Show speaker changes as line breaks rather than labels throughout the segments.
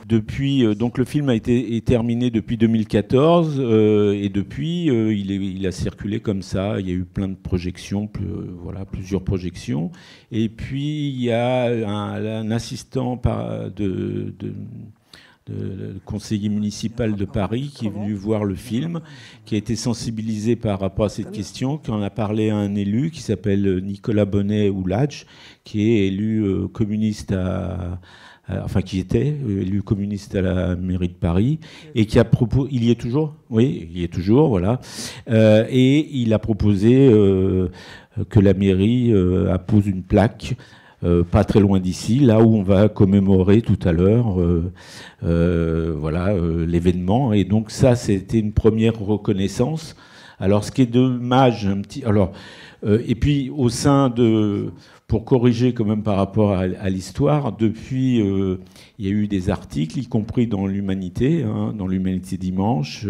donc le film est terminé depuis 2014 et depuis il a circulé comme ça. Il y a eu plein de projections, voilà, plusieurs projections. Et puis il y a un assistant le conseiller municipal de Paris qui est venu voir le film, qui a été sensibilisé par rapport à cette question, qui en a parlé à un élu qui s'appelle Nicolas Bonnet-Ouladj, qui est élu communiste qui était élu communiste à la mairie de Paris, et qui a proposé, il y est toujours, oui, il y est toujours, voilà, et il a proposé que la mairie appose une plaque pas très loin d'ici, là où on va commémorer tout à l'heure l'événement. Et donc ça, c'était une première reconnaissance. Alors ce qui est dommage, et puis au sein pour corriger quand même par rapport à l'histoire, depuis, il y a eu des articles, y compris dans l'Humanité, dans l'Humanité Dimanche,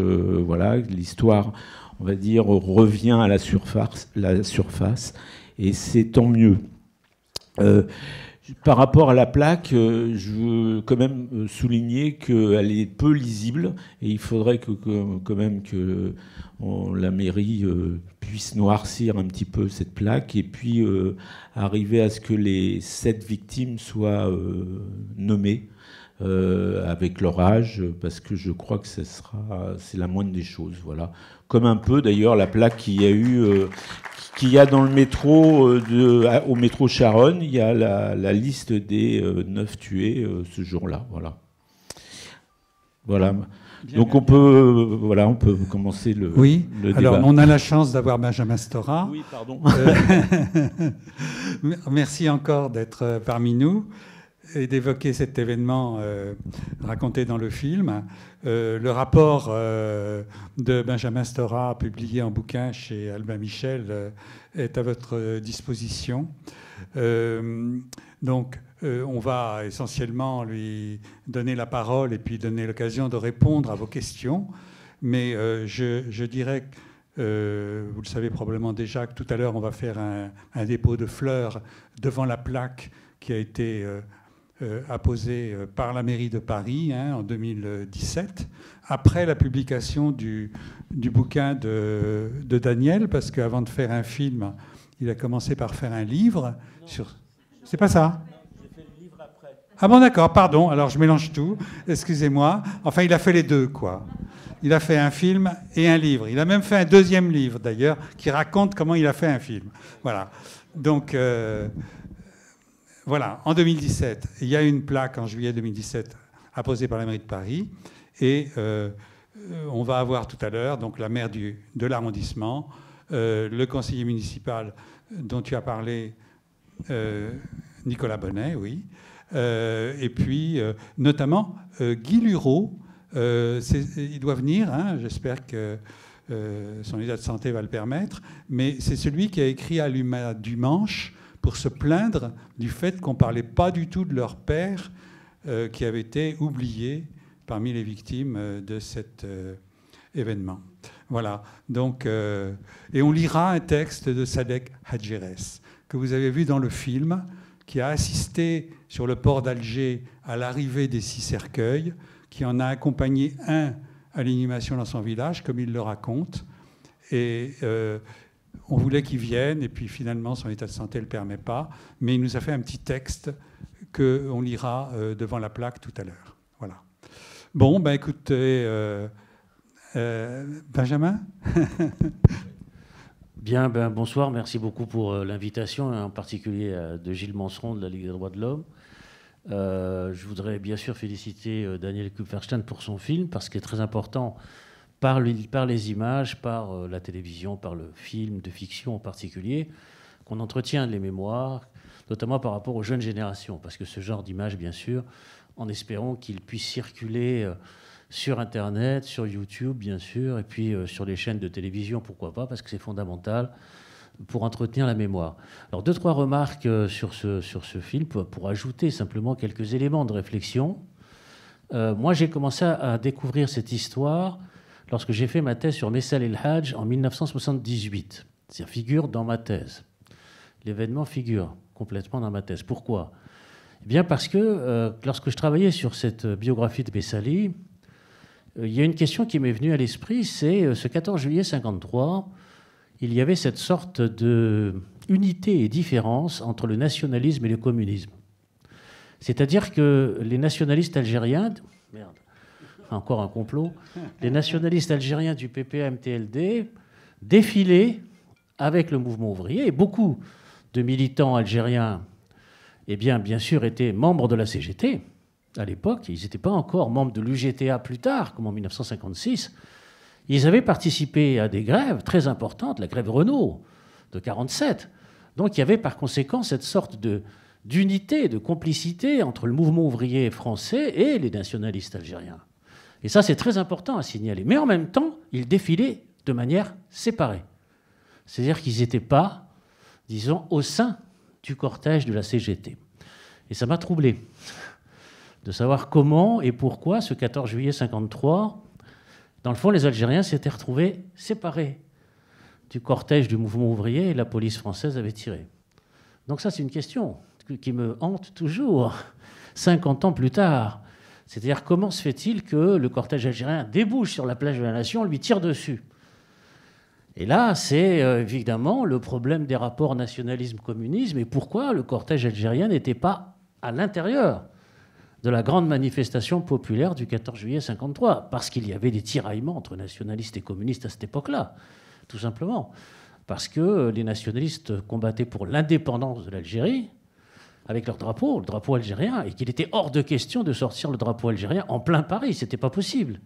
l'histoire, on va dire, revient à la surface, et c'est tant mieux. Par rapport à la plaque, je veux quand même souligner qu'elle est peu lisible et il faudrait quand même que la mairie puisse noircir un petit peu cette plaque et puis arriver à ce que les 7 victimes soient nommées avec leur âge, parce que je crois que c'est la moindre des choses. Voilà. Comme un peu d'ailleurs la plaque qu'il y a dans le métro, au métro Charonne, il y a la liste des 9 tués ce jour-là. Voilà. Donc on peut commencer le débat.
Alors on a la chance d'avoir Benjamin Stora.
Oui, pardon.
Merci encore d'être parmi nous et d'évoquer cet événement raconté dans le film. Le rapport de Benjamin Stora, publié en bouquin chez Albin Michel, est à votre disposition. Donc, on va essentiellement lui donner la parole et puis donner l'occasion de répondre à vos questions. Mais je dirais, vous le savez probablement déjà, que tout à l'heure, on va faire un dépôt de fleurs devant la plaque qui a été apposée par la mairie de Paris en 2017, après la publication du bouquin de Daniel, parce qu'avant de faire un film, il a commencé par faire un livre sur... C'est pas ça ?
J'ai fait le livre après.
Ah bon, d'accord, pardon, alors je mélange tout, excusez-moi. Enfin, il a fait les deux, quoi. Il a fait un film et un livre. Il a même fait un deuxième livre, d'ailleurs, qui raconte comment il a fait un film. Voilà. Donc, voilà, en 2017, il y a une plaque, en juillet 2017, apposée par la mairie de Paris. Et on va avoir tout à l'heure donc la maire de l'arrondissement, le conseiller municipal dont tu as parlé, Nicolas Bonnet, oui. Et puis, notamment, Guy Lureau. Il doit venir, j'espère que son état de santé va le permettre. Mais c'est celui qui a écrit à l'Huma du Manche pour se plaindre du fait qu'on ne parlait pas du tout de leur père qui avait été oublié parmi les victimes de cet événement. Voilà. Donc, et on lira un texte de Sadek Hadjires, que vous avez vu dans le film, qui a assisté sur le port d'Alger à l'arrivée des 6 cercueils, qui en a accompagné un à l'inhumation dans son village, comme il le raconte. Et on voulait qu'il vienne, et puis finalement, son état de santé ne le permet pas. Mais il nous a fait un petit texte qu'on lira devant la plaque tout à l'heure. Voilà. Bon, ben écoutez, Benjamin.
Bien, bonsoir, merci beaucoup pour l'invitation, en particulier de Gilles Manceron de la Ligue des droits de l'homme. Je voudrais bien sûr féliciter Daniel Kupferstein pour son film, parce qu'il est très important par les images, par la télévision, par le film de fiction en particulier, qu'on entretient les mémoires, notamment par rapport aux jeunes générations, parce que ce genre d'image, bien sûr, en espérant qu'il puisse circuler sur Internet, sur YouTube, bien sûr, et puis sur les chaînes de télévision, pourquoi pas, parce que c'est fondamental pour entretenir la mémoire. Alors, 2-3 remarques sur ce film, pour ajouter simplement quelques éléments de réflexion. Moi, j'ai commencé à découvrir cette histoire lorsque j'ai fait ma thèse sur Messal El Hadj en 1978. Ça figure dans ma thèse. L'événement figure complètement dans ma thèse. Pourquoi ? Eh bien parce que lorsque je travaillais sur cette biographie de Messali, il y a une question qui m'est venue à l'esprit, c'est ce 14 juillet 1953, il y avait cette sorte d'unité et différence entre le nationalisme et le communisme. C'est-à-dire que les nationalistes algériens... Merde, encore un complot. Les nationalistes algériens du PPA-MTLD défilaient avec le mouvement ouvrier, et beaucoup de militants algériens, eh bien sûr, étaient membres de la CGT à l'époque. Ils n'étaient pas encore membres de l'UGTA plus tard, comme en 1956. Ils avaient participé à des grèves très importantes, la grève Renault de 1947. Donc il y avait par conséquent cette sorte d'unité, de complicité entre le mouvement ouvrier français et les nationalistes algériens. Et ça, c'est très important à signaler. Mais en même temps, ils défilaient de manière séparée. C'est-à-dire qu'ils n'étaient pas, disons, au sein du cortège de la CGT. Et ça m'a troublé de savoir comment et pourquoi, ce 14 juillet 1953, dans le fond, les Algériens s'étaient retrouvés séparés du cortège du mouvement ouvrier et la police française avait tiré. Donc ça, c'est une question qui me hante toujours, 50 ans plus tard. C'est-à-dire, comment se fait-il que le cortège algérien débouche sur la plage de la Nation, lui tire dessus? Et là, c'est évidemment le problème des rapports nationalisme-communisme et pourquoi le cortège algérien n'était pas à l'intérieur de la grande manifestation populaire du 14 juillet 1953. Parce qu'il y avait des tiraillements entre nationalistes et communistes à cette époque-là, tout simplement. Parce que les nationalistes combattaient pour l'indépendance de l'Algérie, avec leur drapeau, le drapeau algérien, et qu'il était hors de question de sortir le drapeau algérien en plein Paris. Ce n'était pas possible.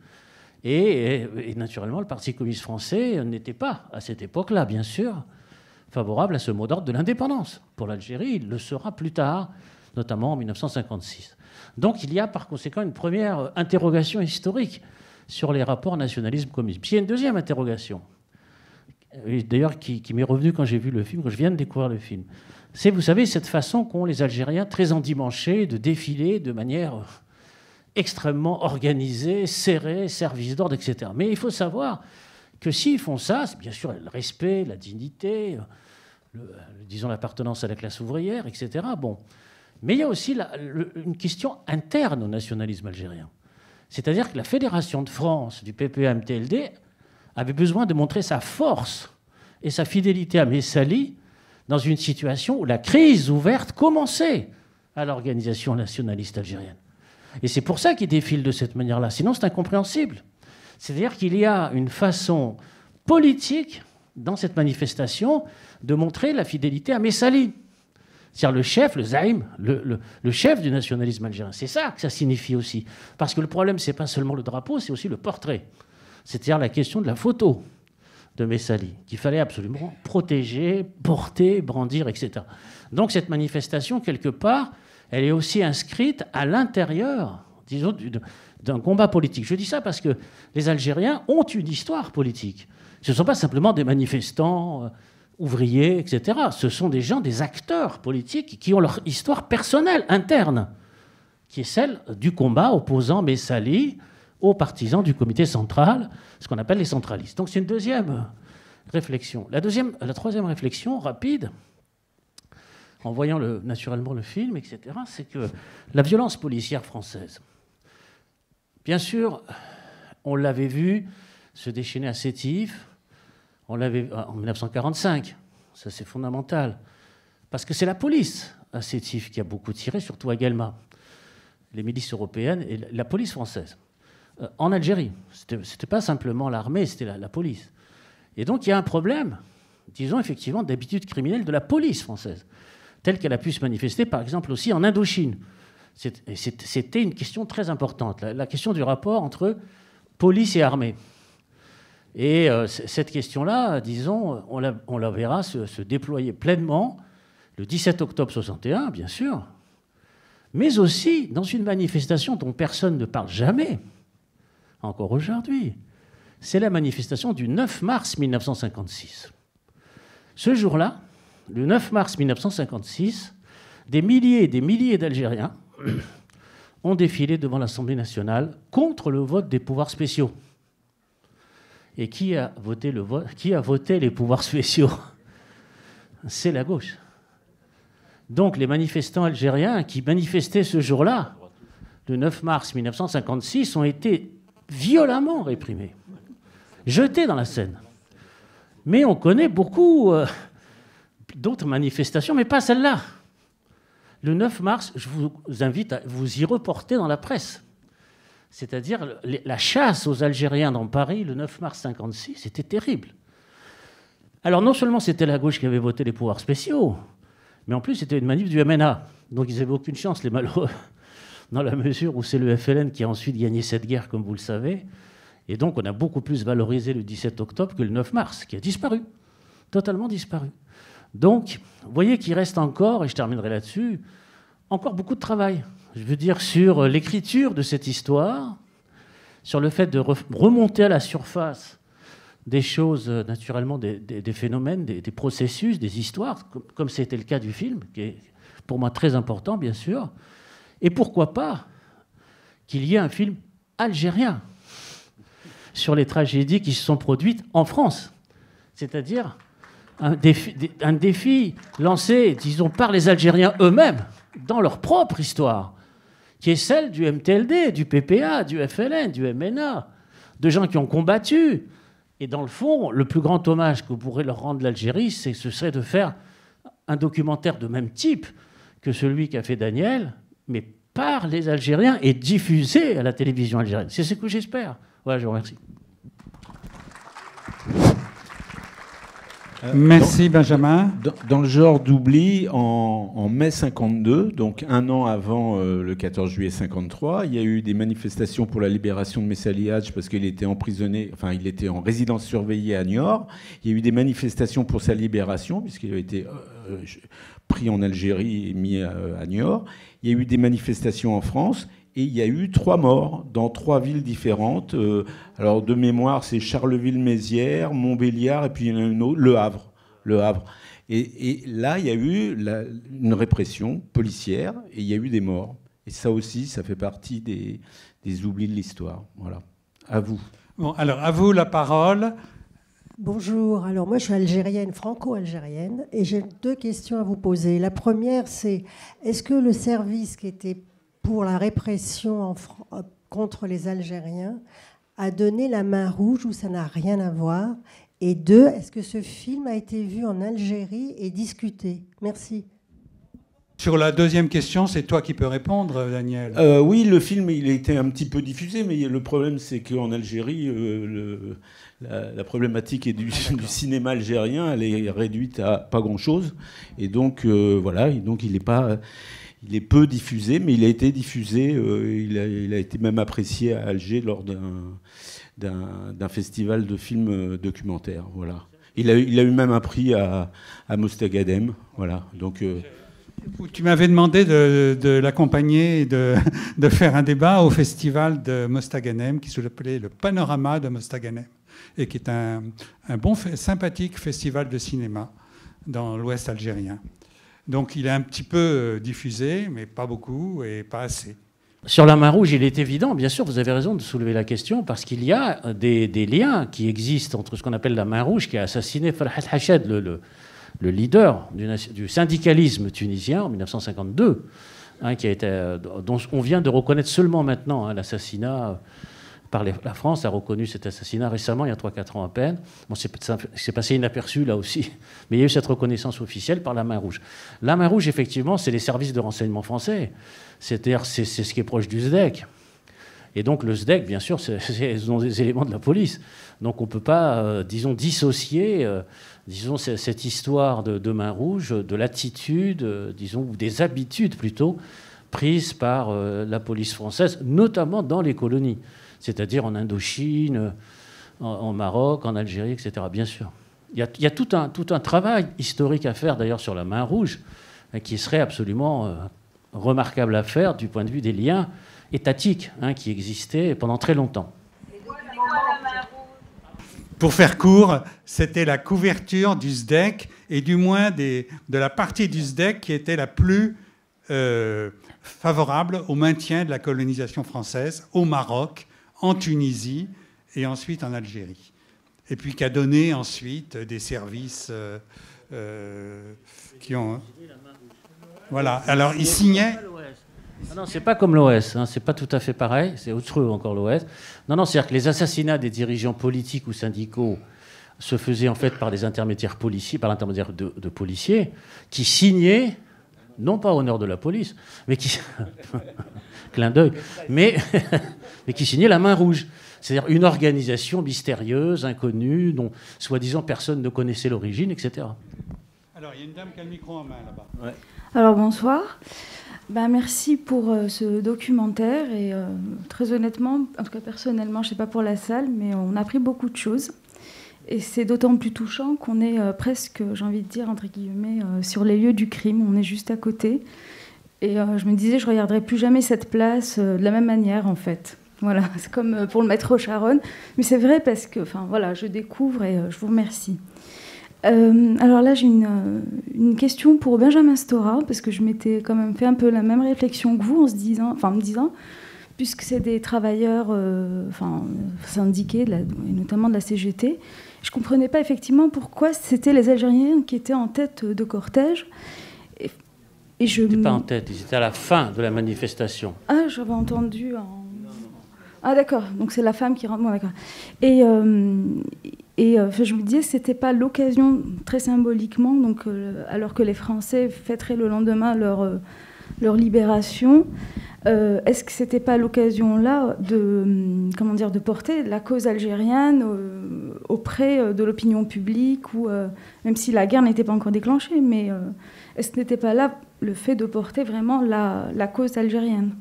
Et naturellement, le Parti communiste français n'était pas, à cette époque-là, bien sûr, favorable à ce mot d'ordre de l'indépendance. Pour l'Algérie, il le sera plus tard, notamment en 1956. Donc il y a par conséquent une première interrogation historique sur les rapports nationalisme-communisme. Puis il y a une deuxième interrogation, d'ailleurs qui m'est revenue quand j'ai vu le film, quand je viens de découvrir le film. C'est, vous savez, cette façon qu'ont les Algériens, très endimanchés, de défiler de manière extrêmement organisée, serrée, service d'ordre, etc. Mais il faut savoir que s'ils font ça, c'est bien sûr le respect, la dignité, disons l'appartenance à la classe ouvrière, etc. Bon. Mais il y a aussi une question interne au nationalisme algérien. C'est-à-dire que la Fédération de France du PPA-MTLD avait besoin de montrer sa force et sa fidélité à Messali dans une situation où la crise ouverte commençait à l'organisation nationaliste algérienne. Et c'est pour ça qu'ils défilent de cette manière-là. Sinon, c'est incompréhensible. C'est-à-dire qu'il y a une façon politique, dans cette manifestation, de montrer la fidélité à Messali. C'est-à-dire le chef, le zaïm, le chef du nationalisme algérien. C'est ça que ça signifie aussi. Parce que le problème, ce n'est pas seulement le drapeau, c'est aussi le portrait. C'est-à-dire la question de la photo de Messali, qu'il fallait absolument protéger, porter, brandir, etc. Donc cette manifestation, quelque part, elle est aussi inscrite à l'intérieur, disons, d'un combat politique. Je dis ça parce que les Algériens ont une histoire politique. Ce ne sont pas simplement des manifestants ouvriers, etc. Ce sont des gens, des acteurs politiques qui ont leur histoire personnelle, interne, qui est celle du combat opposant Messali aux partisans du comité central, ce qu'on appelle les centralistes. Donc c'est une deuxième réflexion. La troisième réflexion, rapide, en voyant naturellement le film, etc., c'est que la violence policière française, bien sûr, on l'avait vu se déchaîner à Sétif, on l'avait en 1945, ça c'est fondamental, parce que c'est la police à Sétif qui a beaucoup tiré, surtout à Guelma, les milices européennes et la police française. En Algérie, c'était pas simplement l'armée, c'était la police. Et donc il y a un problème, disons effectivement, d'habitude criminelle de la police française, telle qu'elle a pu se manifester par exemple aussi en Indochine. C'était une question très importante, la question du rapport entre police et armée. Et cette question-là, disons, on la verra se déployer pleinement le 17 octobre 1961, bien sûr, mais aussi dans une manifestation dont personne ne parle jamais, encore aujourd'hui. C'est la manifestation du 9 mars 1956. Ce jour-là, le 9 mars 1956, des milliers et des milliers d'Algériens ont défilé devant l'Assemblée nationale contre le vote des pouvoirs spéciaux. Et qui a voté les pouvoirs spéciaux? C'est la gauche. Donc les manifestants algériens qui manifestaient ce jour-là, le 9 mars 1956, ont été violemment réprimés, jetés dans la Seine. Mais on connaît beaucoup d'autres manifestations, mais pas celle-là. Le 9 mars, je vous invite à vous y reporter dans la presse. C'est-à-dire la chasse aux Algériens dans Paris, le 9 mars 1956, c'était terrible. Alors non seulement c'était la gauche qui avait voté les pouvoirs spéciaux, mais en plus c'était une manif du MNA. Donc ils n'avaient aucune chance, les malheureux, dans la mesure où c'est le FLN qui a ensuite gagné cette guerre, comme vous le savez. Et donc on a beaucoup plus valorisé le 17 octobre que le 9 mars, qui a disparu, totalement disparu. Donc, vous voyez qu'il reste encore, et je terminerai là-dessus, encore beaucoup de travail. Je veux dire, sur l'écriture de cette histoire, sur le fait de remonter à la surface des choses, naturellement, des phénomènes, des processus, des histoires, comme c'était le cas du film, qui est pour moi très important, bien sûr. Et pourquoi pas qu'il y ait un film algérien sur les tragédies qui se sont produites en France. C'est-à-dire un défi lancé, disons, par les Algériens eux-mêmes, dans leur propre histoire, qui est celle du MTLD, du PPA, du FLN, du MNA, de gens qui ont combattu. Et dans le fond, le plus grand hommage que pourrait leur rendre l'Algérie, ce serait de faire un documentaire de même type que celui qu'a fait Daniel, mais par les Algériens et diffusé à la télévision algérienne. C'est ce que j'espère. Voilà, je vous remercie.
Merci Benjamin.
Dans le genre d'oubli, en mai 52, donc un an avant le 14 juillet 53, il y a eu des manifestations pour la libération de Messali Hadj parce qu'il était emprisonné, enfin il était en résidence surveillée à Niort. Il y a eu des manifestations pour sa libération puisqu'il a été pris en Algérie et mis à Niort. Il y a eu des manifestations en France. Et il y a eu 3 morts dans 3 villes différentes. Alors, de mémoire, c'est Charleville-Mézières, Montbéliard, et puis il y en a une autre, Le Havre. Le Havre. Et là, il y a eu une répression policière, et il y a eu des morts. Et ça aussi, ça fait partie des oublis de l'histoire. Voilà. À vous.
Bon, alors, à vous la parole.
Bonjour, alors moi je suis algérienne, franco-algérienne, et j'ai 2 questions à vous poser. La première, c'est est-ce que le service qui était pour la répression contre les Algériens a donné la main rouge ou ça n'a rien à voir? Et 2, est-ce que ce film a été vu en Algérie et discuté? Merci.
Sur la deuxième question, c'est toi qui peux répondre, Daniel.
Oui, le film, il a été un petit peu diffusé, mais le problème, c'est qu'en Algérie, la problématique du cinéma algérien, elle est réduite à pas grand-chose. Et donc, voilà, donc il est peu diffusé, mais il a été diffusé. Il a été même apprécié à Alger lors d'un festival de films documentaires. Voilà. Il a eu même un prix à Mostagadem. Voilà. Donc,
tu m'avais demandé de l'accompagner et de faire un débat au festival de Mostaganem qui s'appelait le Panorama de Mostaganem et qui est un bon, sympathique festival de cinéma dans l'ouest algérien. Donc il est un petit peu diffusé, mais pas beaucoup et pas assez.
Sur la main rouge, il est évident, bien sûr, vous avez raison de soulever la question, parce qu'il y a des liens qui existent entre ce qu'on appelle la main rouge, qui a assassiné Farhat Hached, le leader du syndicalisme tunisien en 1952, dont on vient de reconnaître seulement maintenant l'assassinat. La France a reconnu cet assassinat récemment, il y a 3-4 ans à peine. Bon, c'est passé inaperçu là aussi, mais il y a eu cette reconnaissance officielle par la main rouge. La main rouge, effectivement, c'est les services de renseignement français. C'est-à-dire, c'est ce qui est proche du SDEC. Et donc le SDEC, bien sûr, c'est des éléments de la police. Donc on ne peut pas, disons, dissocier cette histoire de main rouge de l'attitude, disons, ou des habitudes plutôt, prises par la police française, notamment dans les colonies. C'est-à-dire en Indochine, en Maroc, en Algérie, etc. Bien sûr. Il y a tout un travail historique à faire, d'ailleurs, sur la main rouge, qui serait absolument remarquable à faire du point de vue des liens étatiques qui existaient pendant très longtemps.
Pour faire court, c'était la couverture du SDEC, et du moins de la partie du SDEC qui était la plus favorable au maintien de la colonisation française au Maroc, en Tunisie et ensuite en Algérie. Et puis qui a donné ensuite des services qui ont... Voilà. Alors, il signait...
Ah non, c'est pas comme l'OS, hein, c'est pas tout à fait pareil, c'est autre encore l'OS. Non, c'est-à-dire que les assassinats des dirigeants politiques ou syndicaux se faisaient en fait par des intermédiaires policiers, par l'intermédiaire de policiers qui signaient, non pas honneur de la police, mais qui clin d'œil, mais qui signaient la main rouge. C'est-à-dire une organisation mystérieuse, inconnue, dont soi-disant personne ne connaissait l'origine, etc.
Alors, il y a une dame qui a le micro en main là-bas.
Ouais.
Alors, bonsoir. Merci pour ce documentaire. Et très honnêtement, en tout cas personnellement, je ne sais pas pour la salle, mais on a appris beaucoup de choses. Et c'est d'autant plus touchant qu'on est presque, j'ai envie de dire, entre guillemets, sur les lieux du crime. On est juste à côté. Et je me disais, je ne regarderai plus jamais cette place de la même manière, en fait. Voilà, c'est comme pour le métro Charonne. Mais c'est vrai parce que, voilà, je découvre et je vous remercie. Alors là, j'ai une question pour Benjamin Stora, parce que je m'étais quand même fait un peu la même réflexion que vous, en me disant, puisque c'est des travailleurs syndiqués, et notamment de la CGT, je ne comprenais pas effectivement pourquoi c'était les Algériens qui étaient en tête de cortège. Et je
Ils n'étaient pas en tête, ils étaient à la fin de la manifestation.
Ah, j'avais entendu... Ah d'accord, donc c'est la femme qui rentre. Bon, d'accord. Et je me disais que c'était pas l'occasion, très symboliquement, donc, alors que les Français fêteraient le lendemain leur libération, est-ce que c'était pas l'occasion là de porter la cause algérienne auprès de l'opinion publique, ou même si la guerre n'était pas encore déclenchée, mais est-ce que n'était pas là le fait de porter vraiment la cause algérienne?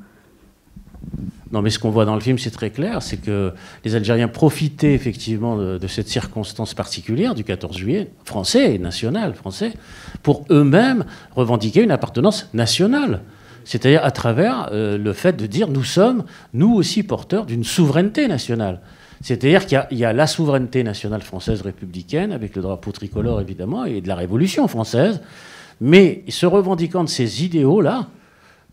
Non, mais ce qu'on voit dans le film, c'est très clair, c'est que les Algériens profitaient effectivement de cette circonstance particulière du 14 juillet, français et national français, pour eux-mêmes revendiquer une appartenance nationale. C'est-à-dire à travers le fait de dire nous sommes, nous aussi, porteurs d'une souveraineté nationale. C'est-à-dire qu'il y a la souveraineté nationale française républicaine, avec le drapeau tricolore évidemment, et de la Révolution française, mais se revendiquant de ces idéaux-là,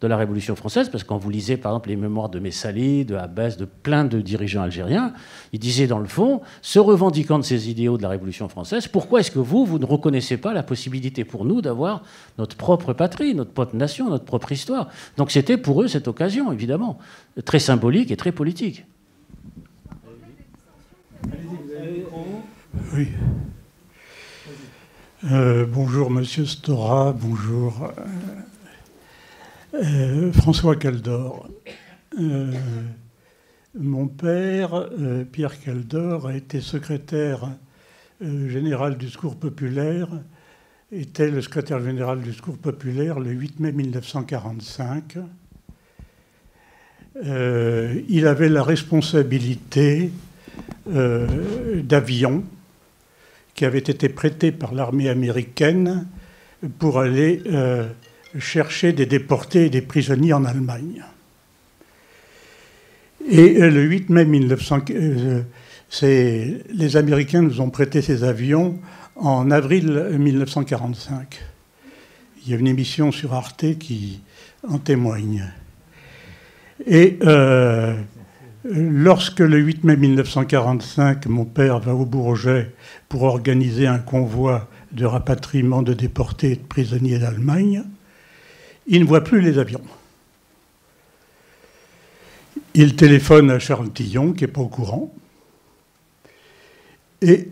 de la Révolution française, parce que quand vous lisez par exemple les mémoires de Messali, de Abbès, de plein de dirigeants algériens, ils disaient dans le fond, se revendiquant de ces idéaux de la Révolution française, pourquoi est-ce que vous ne reconnaissez pas la possibilité pour nous d'avoir notre propre patrie, notre propre nation, notre propre histoire? Donc c'était pour eux cette occasion, évidemment, très symbolique et très politique.
Oui. Bonjour Monsieur Stora, bonjour... François Caldor. Mon père, Pierre Caldor, a été secrétaire général du Secours populaire, était le secrétaire général du Secours populaire le 8 mai 1945. Il avait la responsabilité d'avions qui avaient été prêtés par l'armée américaine pour aller... chercher des déportés et des prisonniers en Allemagne. Et le 8 mai 1945, les Américains nous ont prêté ces avions en avril 1945. Il y a une émission sur Arte qui en témoigne. Et lorsque le 8 mai 1945, mon père va au Bourget pour organiser un convoi de rapatriement de déportés et de prisonniers d'Allemagne, il ne voit plus les avions. Il téléphone à Charles Tillon, qui n'est pas au courant. Et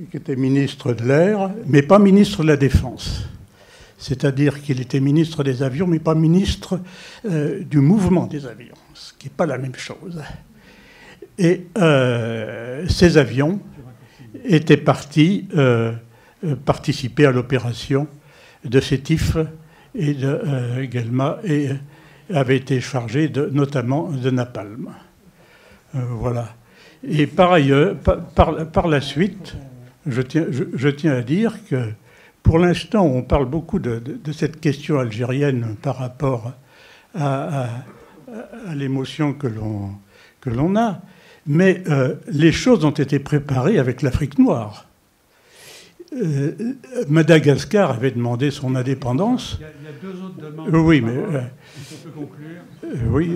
qui était ministre de l'Air, mais pas ministre de la Défense. C'est-à-dire qu'il était ministre des avions, mais pas ministre du mouvement des avions, ce qui n'est pas la même chose. Et ces avions étaient partis... participer à l'opération de Sétif et de Guelma et avait été chargé notamment de napalm. Voilà. Et par ailleurs, par la suite, je tiens à dire que pour l'instant, on parle beaucoup de cette question algérienne par rapport à l'émotion que l'on a, mais les choses ont été préparées avec l'Afrique noire. Madagascar avait demandé son indépendance.
Il y a deux autres demandes.
Oui, mais...
on peut conclure.
Oui,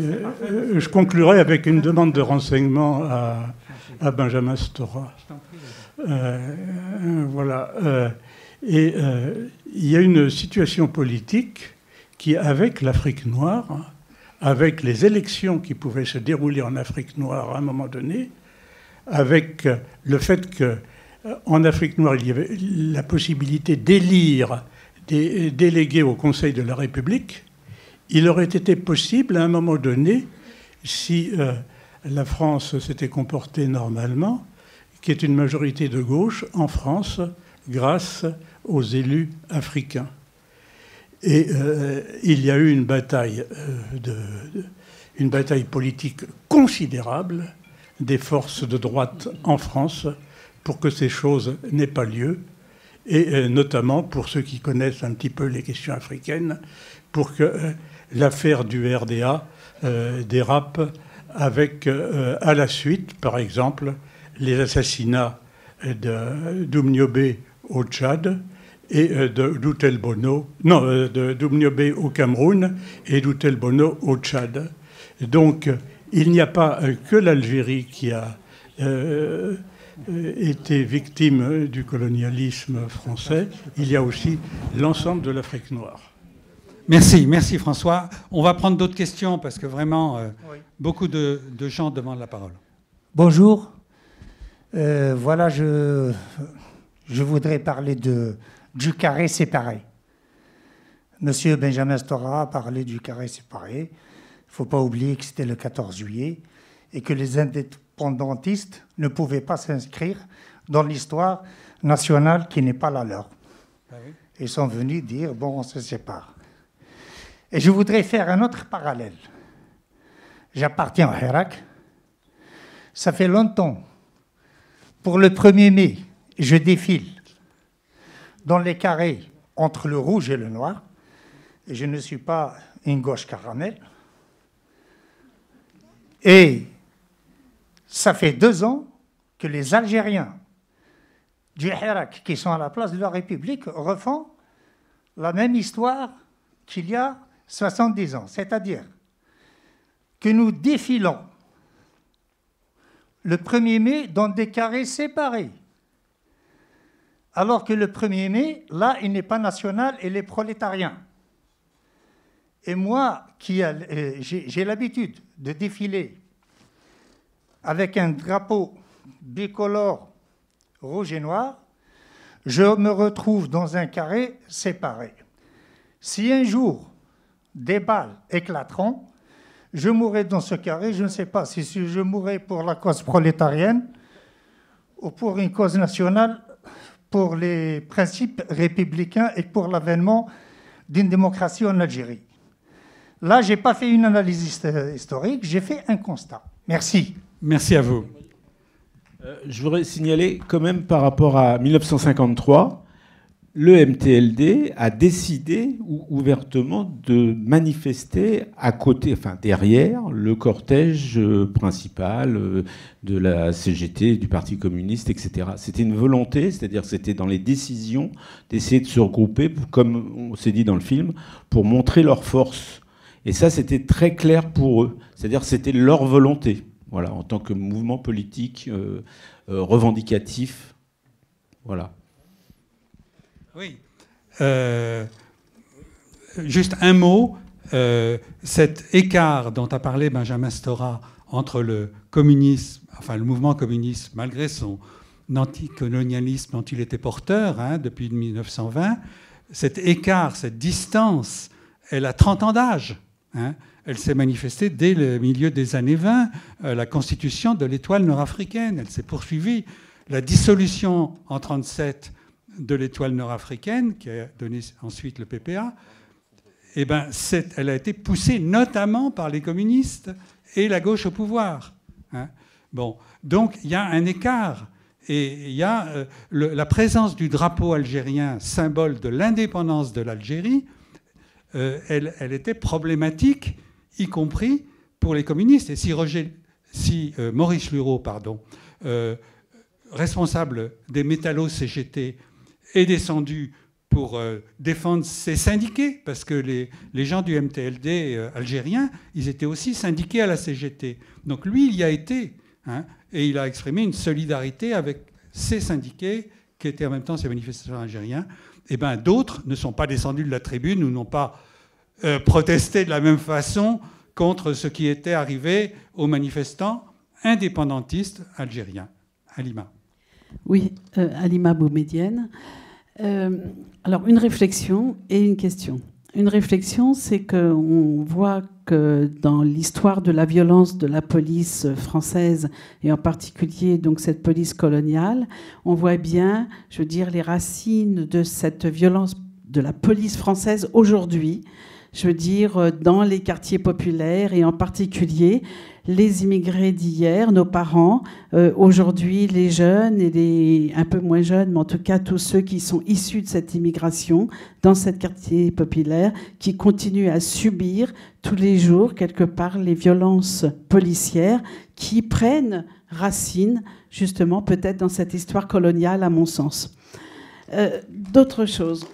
je conclurai avec une demande de renseignement à Benjamin Stora. Voilà. Et il y a une situation politique qui, avec l'Afrique noire, avec les élections qui pouvaient se dérouler en Afrique noire à un moment donné, avec le fait qu'en Afrique noire, il y avait la possibilité d'élire des délégués au Conseil de la République, il aurait été possible à un moment donné, si la France s'était comportée normalement, qu'il y ait une majorité de gauche en France grâce aux élus africains. Et il y a eu une bataille politique considérable des forces de droite en France pour que ces choses n'aient pas lieu, et notamment pour ceux qui connaissent un petit peu les questions africaines, pour que l'affaire du RDA dérape avec, à la suite, par exemple, les assassinats d'Oumniobé au Tchad et d'Outel Bono, d'Oumniobé au Cameroun et d'Outel Bono au Tchad. Donc, il n'y a pas que l'Algérie qui a été victime du colonialisme français, il y a aussi l'ensemble de l'Afrique noire.
Merci François. On va prendre d'autres questions parce que vraiment, beaucoup de gens demandent la parole.
Bonjour. Voilà, je voudrais parler du carré séparé. Monsieur Benjamin Stora a parlé du carré séparé. Il ne faut pas oublier que c'était le 14 juillet et que les indépendantistes ne pouvaient pas s'inscrire dans l'histoire nationale qui n'est pas la leur. Ah oui. Ils sont venus dire, bon, on se sépare. Et je voudrais faire un autre parallèle. J'appartiens au Hirak. Ça fait longtemps. Pour le 1er mai, je défile dans les carrés entre le rouge et le noir. Et je ne suis pas une gauche caramel. Et ça fait 2 ans que les Algériens du Hirak, qui sont à la place de la République, refont la même histoire qu'il y a 70 ans. C'est-à-dire que nous défilons le 1er mai dans des carrés séparés. Alors que le 1er mai, là, il n'est pas national, il est prolétarien. Et moi, j'ai l'habitude de défiler avec un drapeau bicolore rouge et noir, je me retrouve dans un carré séparé. Si un jour, des balles éclateront, je mourrai dans ce carré, je ne sais pas si je mourrai pour la cause prolétarienne ou pour une cause nationale, pour les principes républicains et pour l'avènement d'une démocratie en Algérie. Là, je n'ai pas fait une analyse historique, j'ai fait un constat. Merci.
Merci à vous.
Je voudrais signaler quand même par rapport à 1953, le MTLD a décidé ouvertement de manifester à côté, enfin derrière le cortège principal de la CGT, du Parti communiste, etc. C'était une volonté, c'est-à-dire que c'était dans les décisions d'essayer de se regrouper, comme on s'est dit dans le film, pour montrer leur force. Et ça, c'était très clair pour eux. C'est-à-dire que c'était leur volonté, voilà, en tant que mouvement politique revendicatif. Voilà.
Oui. Juste un mot. Cet écart dont a parlé Benjamin Stora entre le communisme, enfin le mouvement communiste, malgré son anticolonialisme dont il était porteur depuis 1920, cet écart, cette distance, elle a 30 ans d'âge. Elle s'est manifestée dès le milieu des années 20, la constitution de l'étoile nord-africaine. Elle s'est poursuivie. La dissolution en 1937 de l'étoile nord-africaine, qui a donné ensuite le PPA, eh ben, elle a été poussée notamment par les communistes et la gauche au pouvoir. Bon, donc il y a un écart. Et il y a la présence du drapeau algérien, symbole de l'indépendance de l'Algérie, elle était problématique, y compris pour les communistes. Et si Maurice Luraud, responsable des métallos-CGT, est descendu pour défendre ses syndiqués, parce que les gens du MTLD algérien, ils étaient aussi syndiqués à la CGT. Donc lui, il y a été, et il a exprimé une solidarité avec ses syndiqués qui étaient en même temps ces manifestants algériens, eh ben, d'autres ne sont pas descendus de la tribune ou n'ont pas protesté de la même façon contre ce qui était arrivé aux manifestants indépendantistes algériens. Halima.
Oui, Halima Boumedienne. Alors, une réflexion et une question. Une réflexion, c'est qu'on voit que dans l'histoire de la violence de la police française, et en particulier donc cette police coloniale, on voit bien, je veux dire, les racines de cette violence de la police française aujourd'hui, je veux dire, dans les quartiers populaires et en particulier les immigrés d'hier, nos parents, aujourd'hui les jeunes et les un peu moins jeunes, mais en tout cas tous ceux qui sont issus de cette immigration dans ces quartiers populaires, qui continuent à subir tous les jours, quelque part, les violences policières qui prennent racine, justement, peut-être dans cette histoire coloniale, à mon sens. D'autres choses.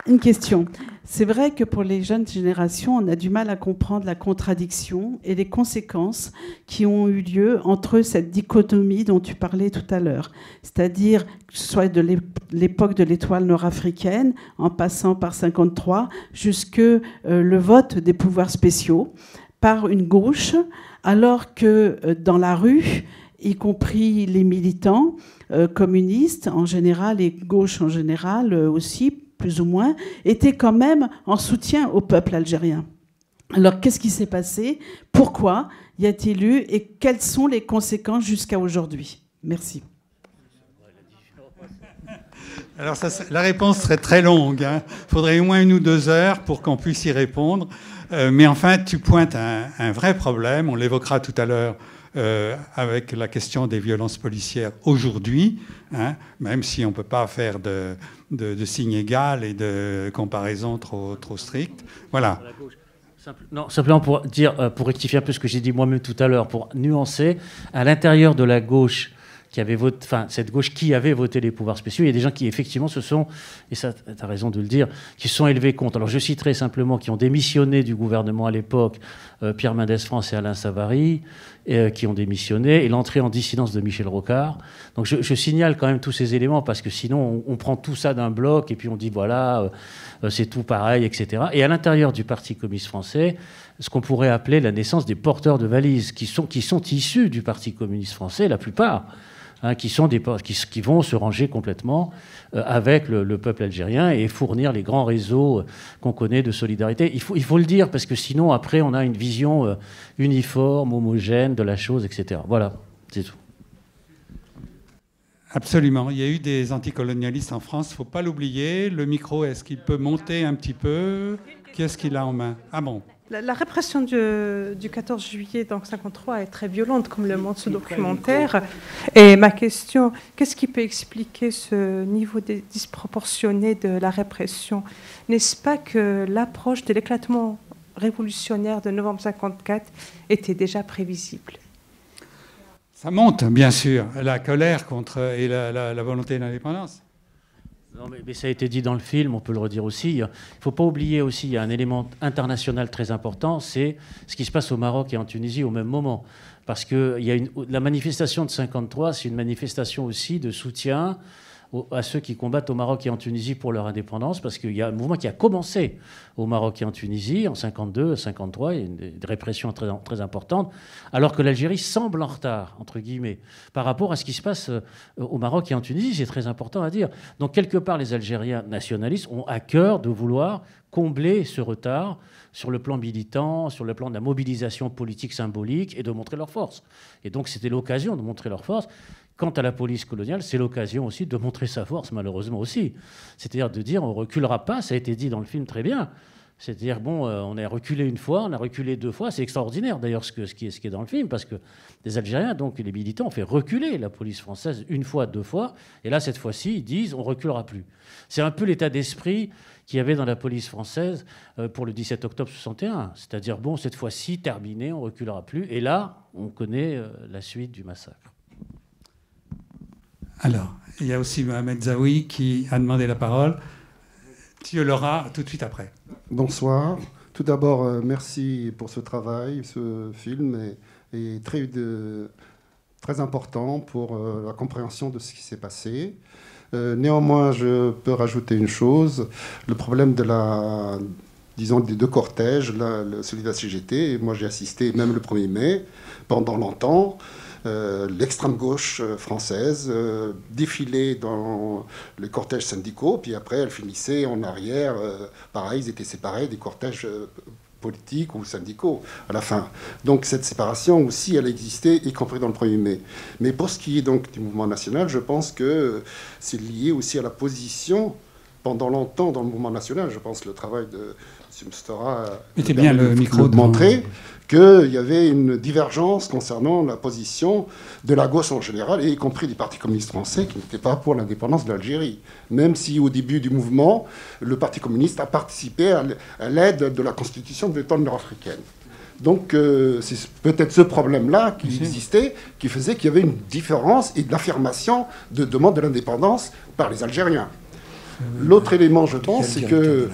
Une question. C'est vrai que pour les jeunes générations, on a du mal à comprendre la contradiction et les conséquences qui ont eu lieu entre cette dichotomie dont tu parlais tout à l'heure. C'est-à-dire, soit de l'époque de l'étoile nord-africaine, en passant par 1953, jusque le vote des pouvoirs spéciaux, par une gauche, alors que dans la rue, y compris les militants communistes en général et gauche en général aussi, plus ou moins, étaient quand même en soutien au peuple algérien. Alors, qu'est-ce qui s'est passé? Pourquoi y a-t-il eu? Et quelles sont les conséquences jusqu'à aujourd'hui? Merci.
Alors, la réponse serait très longue. Il faudrait au moins 1 ou 2 heures pour qu'on puisse y répondre. Mais enfin, tu pointes un vrai problème. On l'évoquera tout à l'heure avec la question des violences policières aujourd'hui, même si on ne peut pas faire de signes égal et de comparaison trop stricte. Voilà.
Non, simplement pour dire, pour rectifier un peu ce que j'ai dit moi-même tout à l'heure, pour nuancer, à l'intérieur de la gauche qui avait voté, enfin cette gauche qui avait voté les pouvoirs spéciaux, il y a des gens qui effectivement se sont, et ça tu as raison de le dire, qui se sont élevés contre. Alors je citerai simplement qui ont démissionné du gouvernement à l'époque, Pierre Mendès France et Alain Savary, qui ont démissionné, et l'entrée en dissidence de Michel Rocard. Donc je signale quand même tous ces éléments, parce que sinon on prend tout ça d'un bloc, et puis on dit voilà, c'est tout pareil, etc. Et à l'intérieur du Parti communiste français, ce qu'on pourrait appeler la naissance des porteurs de valises, qui sont issus du Parti communiste français, la plupart, qui vont se ranger complètement avec le peuple algérien et fournir les grands réseaux qu'on connaît de solidarité. Il faut le dire, parce que sinon, après, on a une vision uniforme, homogène de la chose, etc. Voilà, c'est tout.
Absolument. Il y a eu des anticolonialistes en France, il ne faut pas l'oublier. Le micro, est-ce qu'il peut monter un petit peu? Qu'est-ce qu'il a en main? Ah bon.
La répression du 14 juillet 1953 est très violente, comme le montre ce documentaire. Et ma question, qu'est-ce qui peut expliquer ce niveau disproportionné de la répression? N'est-ce pas que l'approche de l'éclatement révolutionnaire de novembre 1954 était déjà prévisible?
Ça monte, bien sûr, la colère contre et la volonté d'indépendance.
Non, mais ça a été dit dans le film, on peut le redire aussi. Il ne faut pas oublier aussi, il y a un élément international très important, c'est ce qui se passe au Maroc et en Tunisie au même moment. Parce que la manifestation de 1953, c'est une manifestation aussi de soutien à ceux qui combattent au Maroc et en Tunisie pour leur indépendance, parce qu'il y a un mouvement qui a commencé au Maroc et en Tunisie en 1952, 1953, il y a une répression très, très importante, alors que l'Algérie semble en retard, entre guillemets, par rapport à ce qui se passe au Maroc et en Tunisie. C'est très important à dire. Donc, quelque part, les Algériens nationalistes ont à cœur de vouloir combler ce retard sur le plan militant, sur le plan de la mobilisation politique symbolique et de montrer leur force. Et donc, c'était l'occasion de montrer leur force. Quant à la police coloniale, c'est l'occasion aussi de montrer sa force, malheureusement aussi. C'est-à-dire de dire on ne reculera pas, ça a été dit dans le film très bien. C'est-à-dire, bon, on a reculé une fois, on a reculé 2 fois. C'est extraordinaire, d'ailleurs, ce qui est dans le film, parce que les Algériens, donc les militants, ont fait reculer la police française 1 fois, 2 fois. Et là, cette fois-ci, ils disent on ne reculera plus. C'est un peu l'état d'esprit qu'il y avait dans la police française pour le 17 octobre 61. C'est-à-dire, bon, cette fois-ci, terminé, on ne reculera plus. Et là, on connaît la suite du massacre.
Alors, il y a aussi Mohamed Zaoui qui a demandé la parole. Tu l'auras tout de suite après.
Bonsoir. Tout d'abord, merci pour ce travail. Ce film est très très important pour la compréhension de ce qui s'est passé. Néanmoins, je peux rajouter une chose, le problème de disons, des deux cortèges, celui de la CGT, et moi j'ai assisté même le 1er mai, pendant longtemps, l'extrême gauche française défilait dans les cortèges syndicaux, puis après elle finissait en arrière, pareil, ils étaient séparés des cortèges politiques ou syndicaux à la fin. Donc cette séparation aussi, elle existait, y compris dans le 1er mai. Mais pour ce qui est donc du mouvement national, je pense que c'est lié aussi à la position pendant longtemps dans le mouvement national. Je pense que le travail de M. Stora
mettez bien le micro
montrer qu'il y avait une divergence concernant la position de la gauche en général, et y compris du Parti communiste français, qui n'était pas pour l'indépendance de l'Algérie. Même si au début du mouvement, le Parti communiste a participé à l'aide de la constitution de l'État nord-africaine. Donc c'est peut-être ce problème-là qui existait, qui faisait qu'il y avait une différence et de l'affirmation de demande de l'indépendance par les Algériens. L'autre élément, je pense, c'est que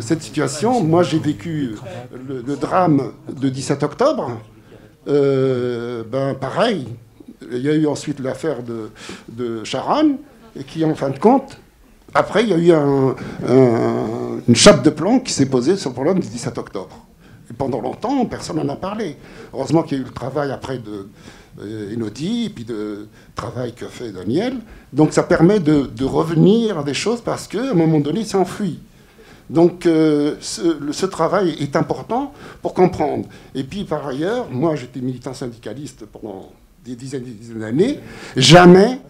cette situation, moi j'ai vécu le drame de 17 octobre, pareil, il y a eu ensuite l'affaire de Charon, qui en fin de compte, après il y a eu une chape de plomb qui s'est posée sur le problème du 17 octobre. Et pendant longtemps, personne n'en a parlé. Heureusement qu'il y a eu le travail après de Enodi, et puis de travail que fait Daniel. Donc ça permet de revenir à des choses parce qu'à un moment donné, il s'est enfui. Donc ce travail est important pour comprendre. Et puis par ailleurs, moi j'étais militant syndicaliste pendant des dizaines d'années. Jamais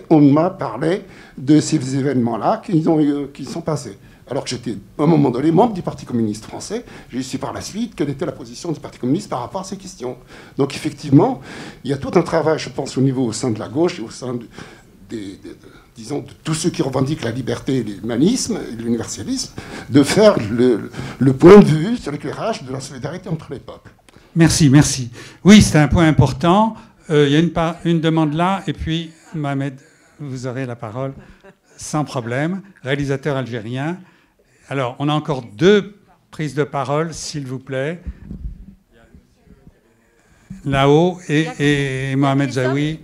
on ne m'a parlé de ces événements-là qui sont passés. Alors que j'étais, à un moment donné, membre du Parti communiste français, j'ai su par la suite quelle était la position du Parti communiste par rapport à ces questions. Donc effectivement, il y a tout un travail, je pense, au sein de la gauche et au sein disons, de tous ceux qui revendiquent la liberté et l'humanisme et l'universalisme, de faire le point de vue sur l'éclairage de la solidarité entre les peuples.
Merci. Oui, c'est un point important. Il y a une demande là, et puis, Mohamed, vous aurez la parole sans problème. Réalisateur algérien. Alors, on a encore 2 prises de parole, s'il vous plaît. Là-haut, et Mohamed Zaoui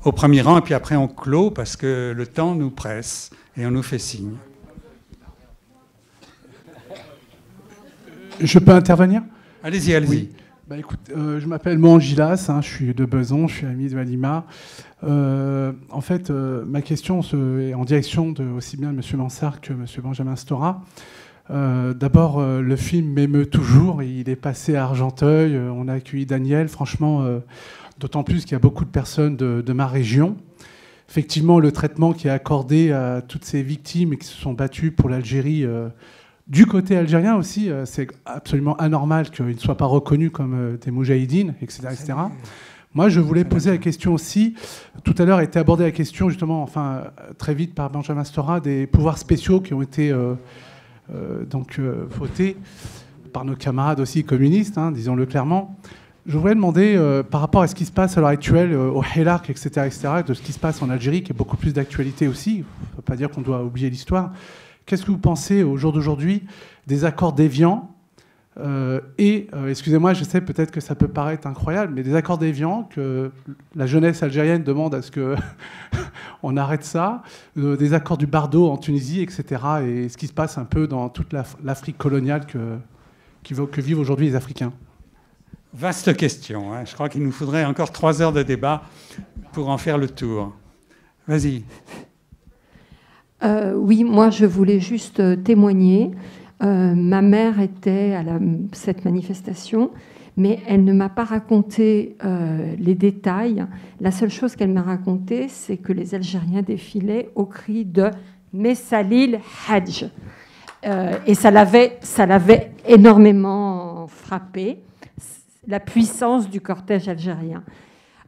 au premier rang, et puis après on clôt, parce que le temps nous presse, et on nous fait signe.
Je peux intervenir ?
Allez-y.
Oui. Écoute, je m'appelle Mohan Gilas, je suis de Besançon, je suis ami de Halima. En fait, ma question est en direction aussi bien de M. Mansart que M. Benjamin Stora. D'abord, le film m'émeut toujours. Il est passé à Argenteuil. On a accueilli Daniel. Franchement, d'autant plus qu'il y a beaucoup de personnes de ma région. Effectivement, le traitement qui est accordé à toutes ces victimes qui se sont battues pour l'Algérie, du côté algérien aussi, c'est absolument anormal qu'ils ne soient pas reconnus comme des moudjahidines, etc., etc. Moi, je voulais poser la question aussi. Tout à l'heure a été abordée la question, justement, très vite par Benjamin Stora, des pouvoirs spéciaux qui ont été votés par nos camarades aussi communistes, disons-le clairement. Je voulais demander, par rapport à ce qui se passe à l'heure actuelle, au Hilark, etc., de ce qui se passe en Algérie, qui est beaucoup plus d'actualité aussi, il ne faut pas dire qu'on doit oublier l'histoire. Qu'est-ce que vous pensez, au jour d'aujourd'hui, des accords d'Évian excusez-moi, je sais peut-être que ça peut paraître incroyable, mais des accords d'Évian, que la jeunesse algérienne demande à ce qu'on arrête ça, des accords du Bardo en Tunisie, etc., et ce qui se passe un peu dans toute l'Afrique coloniale que vivent aujourd'hui les Africains.
Vaste question. Je crois qu'il nous faudrait encore 3 heures de débat pour en faire le tour. Vas-y.
Oui, moi je voulais juste témoigner. Ma mère était à cette manifestation, mais elle ne m'a pas raconté les détails. La seule chose qu'elle m'a raconté, c'est que les Algériens défilaient au cri de « Messalil Hajj ». Et ça l'avait énormément frappé, la puissance du cortège algérien.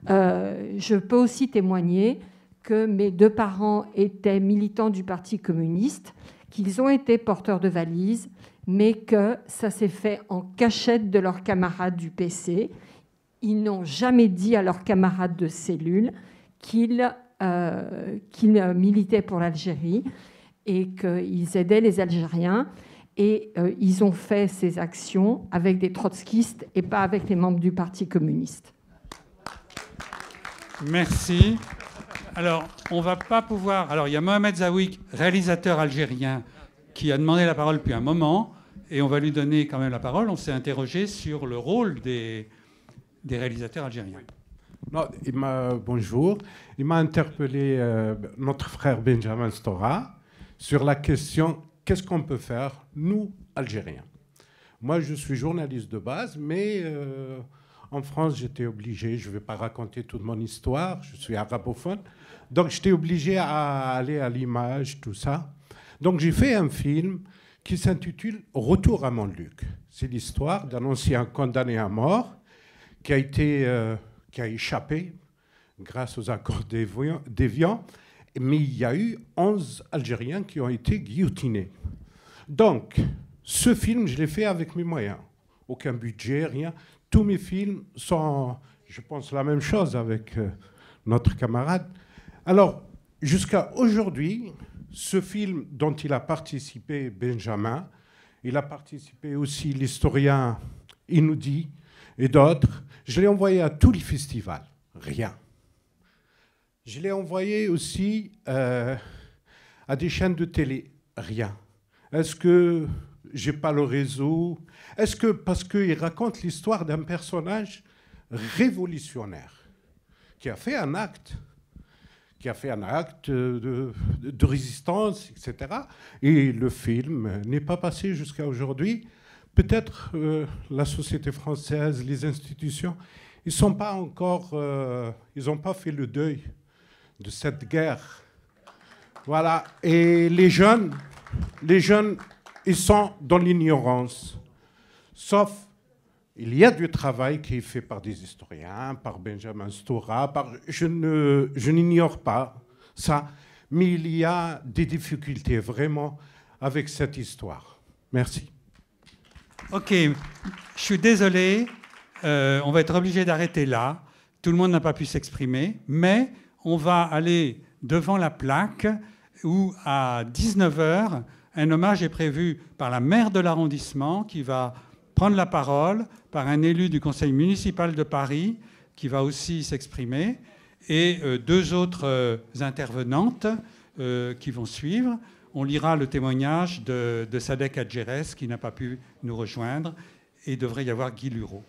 Je peux aussi témoigner que mes 2 parents étaient militants du Parti communiste, qu'ils ont été porteurs de valises, mais que ça s'est fait en cachette de leurs camarades du PC. Ils n'ont jamais dit à leurs camarades de cellule qu'ils militaient pour l'Algérie et qu'ils aidaient les Algériens. Et ils ont fait ces actions avec des trotskistes et pas avec les membres du Parti communiste.
Merci. Alors, on va pas pouvoir... Alors, il y a Mohamed Zaouik, réalisateur algérien, qui a demandé la parole depuis un moment, et on va lui donner quand même la parole. On s'est interrogé sur le rôle des réalisateurs algériens.
Non, bonjour. Il m'a interpellé notre frère Benjamin Stora sur la question qu'est-ce qu'on peut faire, nous, Algériens. Moi, je suis journaliste de base, mais en France, j'étais obligé, je ne vais pas raconter toute mon histoire, je suis arabophone, donc j'étais obligé à aller à l'image, tout ça. Donc j'ai fait un film qui s'intitule « Retour à Montluc ». C'est l'histoire d'un ancien condamné à mort qui a échappé grâce aux accords d'Évian, mais il y a eu 11 Algériens qui ont été guillotinés. Donc, ce film, je l'ai fait avec mes moyens. Aucun budget, rien. Tous mes films sont, je pense, la même chose avec notre camarade. Alors, jusqu'à aujourd'hui, ce film dont il a participé, Benjamin, il a participé aussi l'historien Inoudi et d'autres, je l'ai envoyé à tous les festivals. Rien. Je l'ai envoyé aussi à des chaînes de télé. Rien. Est-ce que j'ai pas le réseau? Est-ce que parce qu'il raconte l'histoire d'un personnage révolutionnaire qui a fait un acte de résistance, etc. Et le film n'est pas passé jusqu'à aujourd'hui. Peut-être la société française, les institutions, ils sont pas encore, ils n'ont pas fait le deuil de cette guerre. Voilà. Et les jeunes, ils sont dans l'ignorance. Sauf, il y a du travail qui est fait par des historiens, par Benjamin Stora, je n'ignore pas ça, mais il y a des difficultés vraiment avec cette histoire. Merci.
Ok, je suis désolé, on va être obligé d'arrêter là. Tout le monde n'a pas pu s'exprimer, mais on va aller devant la plaque où, à 19h, un hommage est prévu par la maire de l'arrondissement qui va prendre la parole, par un élu du conseil municipal de Paris qui va aussi s'exprimer, et deux autres intervenantes qui vont suivre. On lira le témoignage de Sadek Adjerès qui n'a pas pu nous rejoindre, et il devrait y avoir Guy Lureau.